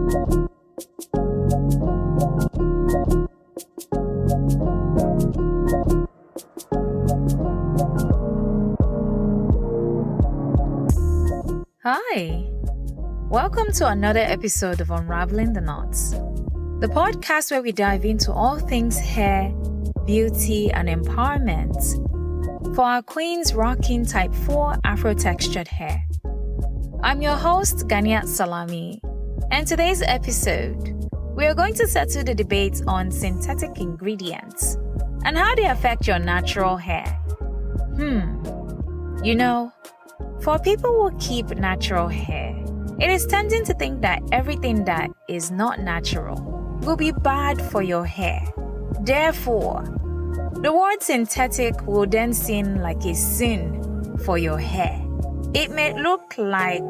Hi, welcome to another episode of Unraveling the Knots, the podcast where we dive into all things hair, beauty, and empowerment for our queens rocking type 4 Afro-textured hair. I'm your host, Ganiat Salami, and today's episode, we are going to settle the debate on synthetic ingredients and how they affect your natural hair. For people who keep natural hair, it is tempting to think that everything that is not natural will be bad for your hair. Therefore, the word synthetic will then seem like a sin for your hair. It may look like,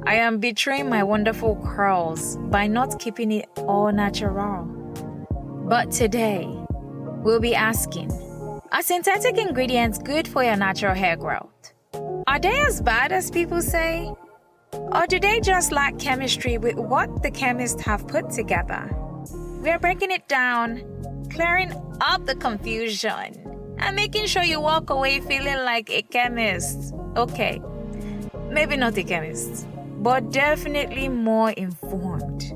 I am betraying my wonderful curls by not keeping it all natural. But today, we'll be asking, are synthetic ingredients good for your natural hair growth? Are they as bad as people say? Or do they just lack chemistry with what the chemists have put together? We are breaking it down, clearing up the confusion, and making sure you walk away feeling like a chemist. Okay, maybe not a chemist, but definitely more informed.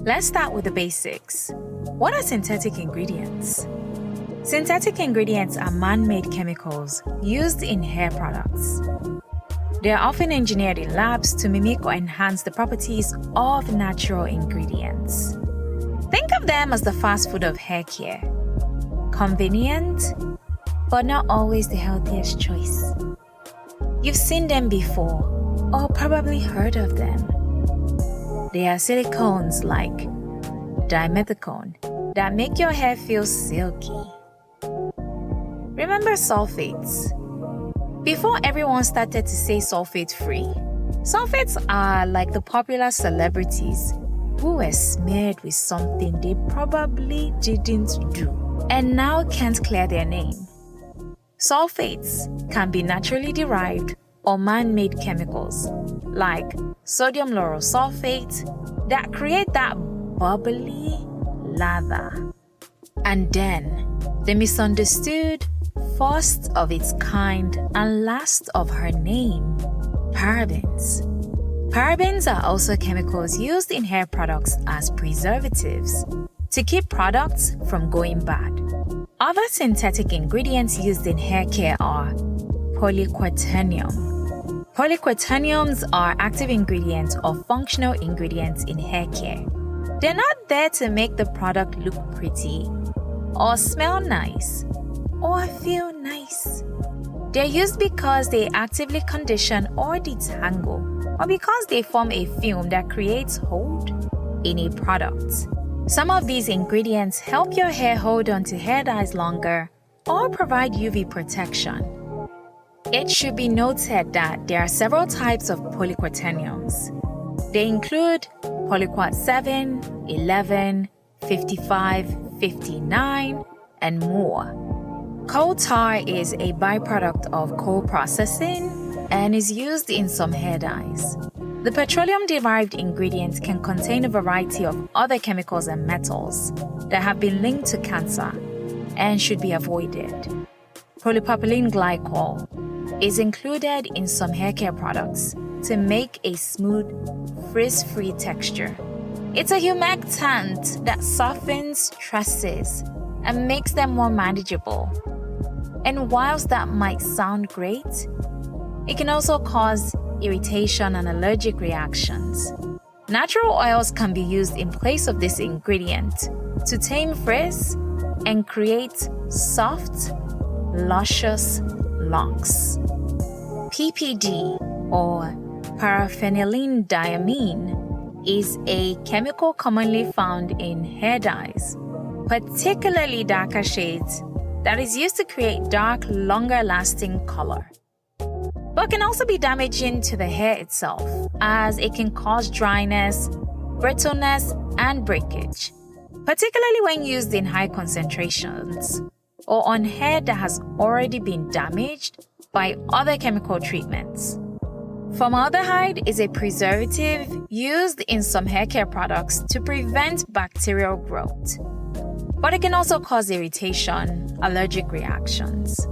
Let's start with the basics. What are synthetic ingredients? Synthetic ingredients are man-made chemicals used in hair products. They are often engineered in labs to mimic or enhance the properties of natural ingredients. Think of them as the fast food of hair care. Convenient, but not always the healthiest choice. You've seen them before, or probably heard of them. They are silicones like dimethicone that make your hair feel silky. Remember sulfates? Before everyone started to say sulfate-free, sulfates are like the popular celebrities who were smeared with something they probably didn't do and now can't clear their name. Sulfates can be naturally derived or man-made chemicals like sodium lauryl sulfate that create that bubbly lather. And then the misunderstood, first of its kind and last of her name, parabens. Parabens are also chemicals used in hair products as preservatives to keep products from going bad. Other synthetic ingredients used in hair care are polyquaternium. Polyquaterniums are active ingredients or functional ingredients in hair care. They're not there to make the product look pretty or smell nice or feel nice. They're used because they actively condition or detangle, or because they form a film that creates hold in a product. Some of these ingredients help your hair hold onto hair dyes longer or provide UV protection. It should be noted that there are several types of polyquaterniums. They include polyquat 7, 11, 55, 59, and more. Coal tar is a byproduct of coal processing and is used in some hair dyes. The petroleum-derived ingredients can contain a variety of other chemicals and metals that have been linked to cancer and should be avoided. Polypropylene glycol is included in some hair care products to make a smooth, frizz-free texture. It's a humectant that softens tresses and makes them more manageable. And whilst that might sound great, it can also cause irritation and allergic reactions. Natural oils can be used in place of this ingredient to tame frizz and create soft, luscious locks. PPD, or paraphenyldiamine, is a chemical commonly found in hair dyes, particularly darker shades, that is used to create dark, longer-lasting color. But can also be damaging to the hair itself, as it can cause dryness, brittleness, and breakage, particularly when used in high concentrations or on hair that has already been damaged by other chemical treatments. Formaldehyde is a preservative used in some hair care products to prevent bacterial growth, but it can also cause irritation, allergic reactions.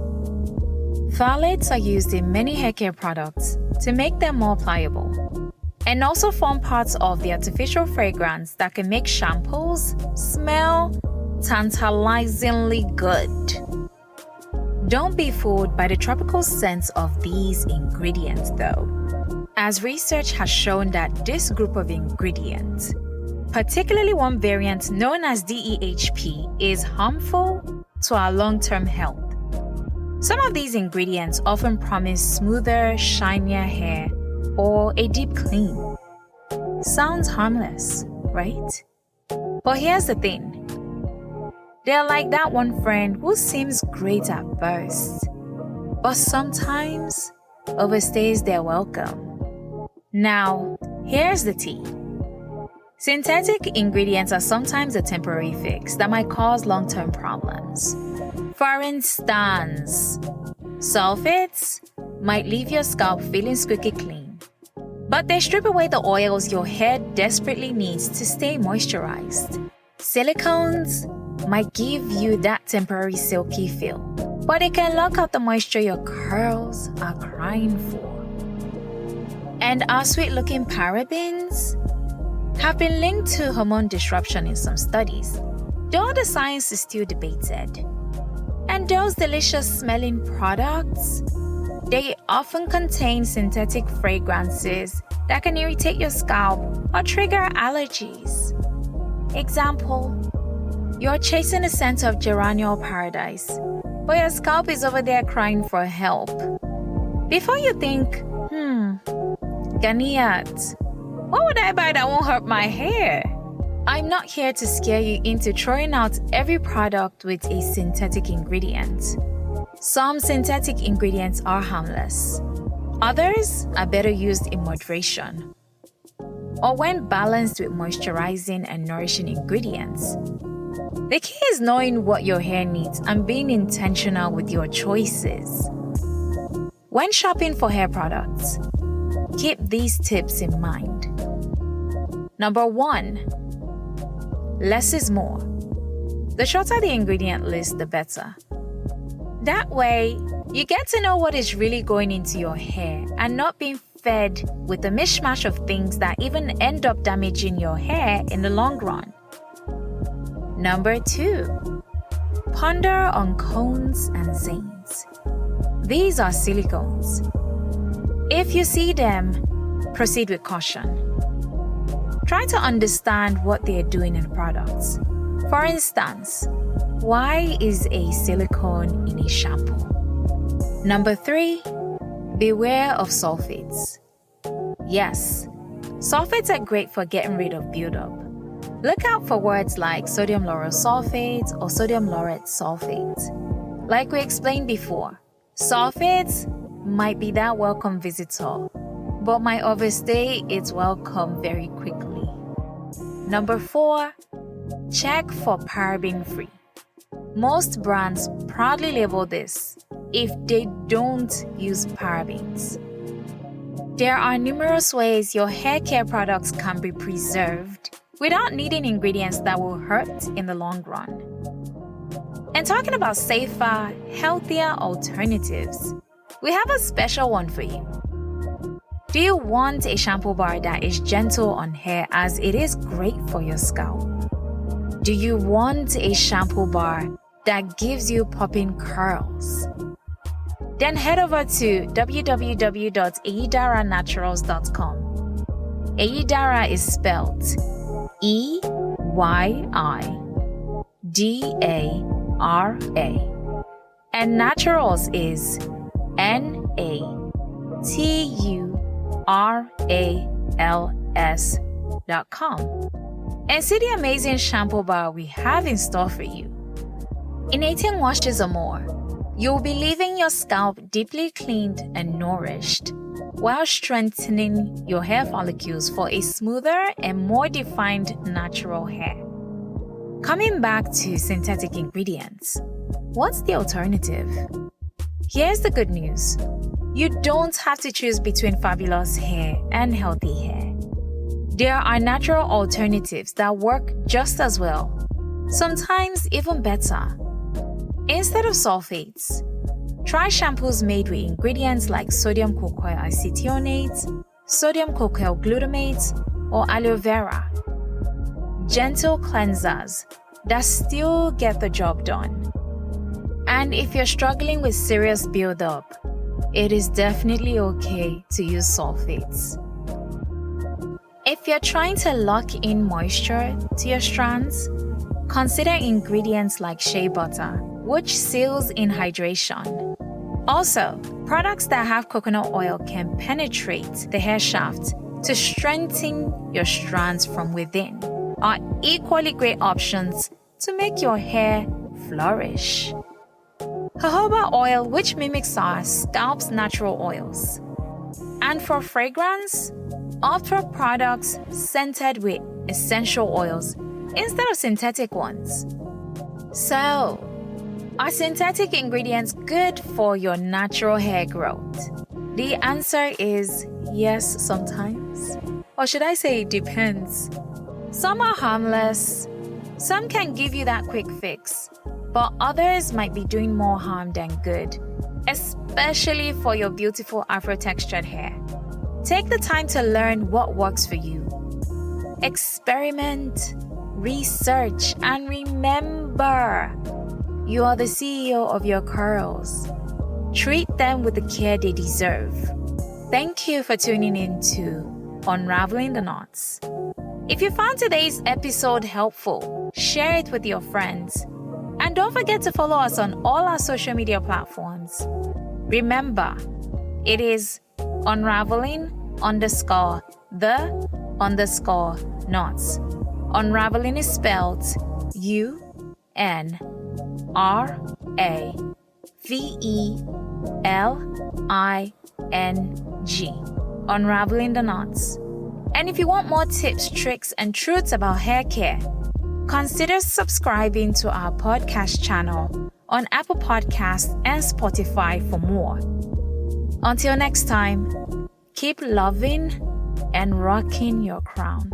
Phthalates are used in many hair care products to make them more pliable, and also form parts of the artificial fragrance that can make shampoos smell tantalizingly good. Don't be fooled by the tropical scents of these ingredients though, as research has shown that this group of ingredients, particularly one variant known as DEHP, is harmful to our long-term health. Some of these ingredients often promise smoother, shinier hair or a deep clean. Sounds harmless, right? But here's the thing. They're like that one friend who seems great at first, but sometimes overstays their welcome. Now, here's the tea. Synthetic ingredients are sometimes a temporary fix that might cause long-term problems. For instance, sulfates might leave your scalp feeling squeaky clean, but they strip away the oils your hair desperately needs to stay moisturized. Silicones might give you that temporary silky feel, but it can lock out the moisture your curls are crying for. And our sweet-looking parabens have been linked to hormone disruption in some studies, though the science is still debated. And those delicious-smelling products, they often contain synthetic fragrances that can irritate your scalp or trigger allergies. Example, you're chasing the scent of geraniol paradise, but your scalp is over there crying for help. Before you think, Ganiyat, what would I buy that won't hurt my hair? I'm not here to scare you into throwing out every product with a synthetic ingredient. Some synthetic ingredients are harmless. Others are better used in moderation, or when balanced with moisturizing and nourishing ingredients. The key is knowing what your hair needs and being intentional with your choices. When shopping for hair products, keep these tips in mind. Number 1, less is more. The shorter the ingredient list, the better. That way, you get to know what is really going into your hair and not being fed with a mishmash of things that even end up damaging your hair in the long run. Number 2, ponder on cones and zanes. These are silicones. If you see them, proceed with caution. Try to understand what they are doing in products. For instance, why is a silicone in a shampoo? Number 3, beware of sulfates. Yes, sulfates are great for getting rid of buildup. Look out for words like sodium lauryl sulfate or sodium laureth sulfate. Like we explained before, sulfates might be that welcome visitor, but might overstay its welcome very quickly. Number 4, check for paraben-free. Most brands proudly label this if they don't use parabens. There are numerous ways your hair care products can be preserved without needing ingredients that will hurt in the long run. And talking about safer, healthier alternatives, we have a special one for you. Do you want a shampoo bar that is gentle on hair as it is great for your scalp? Do you want a shampoo bar that gives you popping curls? Then head over to www.eyidaranaturals.com. Eyidara is spelled EYIDARA, and Naturals is NATURALS.com, and see the amazing shampoo bar we have in store for you. In 18 washes or more, you'll be leaving your scalp deeply cleaned and nourished, while strengthening your hair follicles for a smoother and more defined natural hair. Coming back to synthetic ingredients, what's the alternative? Here's the good news. You don't have to choose between fabulous hair and healthy hair. There are natural alternatives that work just as well, sometimes even better. Instead of sulfates, try shampoos made with ingredients like sodium cocoyl acetonate, sodium cocoyl glutamate, or aloe vera. Gentle cleansers that still get the job done. And if you're struggling with serious buildup, it is definitely okay to use sulfates. If you're trying to lock in moisture to your strands, consider ingredients like shea butter, which seals in hydration. Also, products that have coconut oil can penetrate the hair shaft to strengthen your strands from within, are equally great options to make your hair flourish. Jojoba oil, which mimics our scalp's natural oils. And for fragrance, opt for products scented with essential oils instead of synthetic ones. So, are synthetic ingredients good for your natural hair growth? The answer is yes, sometimes. Or should I say it depends. Some are harmless, some can give you that quick fix, but others might be doing more harm than good, especially for your beautiful Afro-textured hair. Take the time to learn what works for you. Experiment, research, and remember, you are the CEO of your curls. Treat them with the care they deserve. Thank you for tuning in to Unraveling the Knots. If you found today's episode helpful, share it with your friends. And don't forget to follow us on all our social media platforms. Remember, it is unraveling_the_knots. Unraveling is spelled UNRAVELING. Unraveling the Knots. And if you want more tips, tricks, and truths about hair care, consider subscribing to our podcast channel on Apple Podcasts and Spotify for more. Until next time, keep loving and rocking your crown.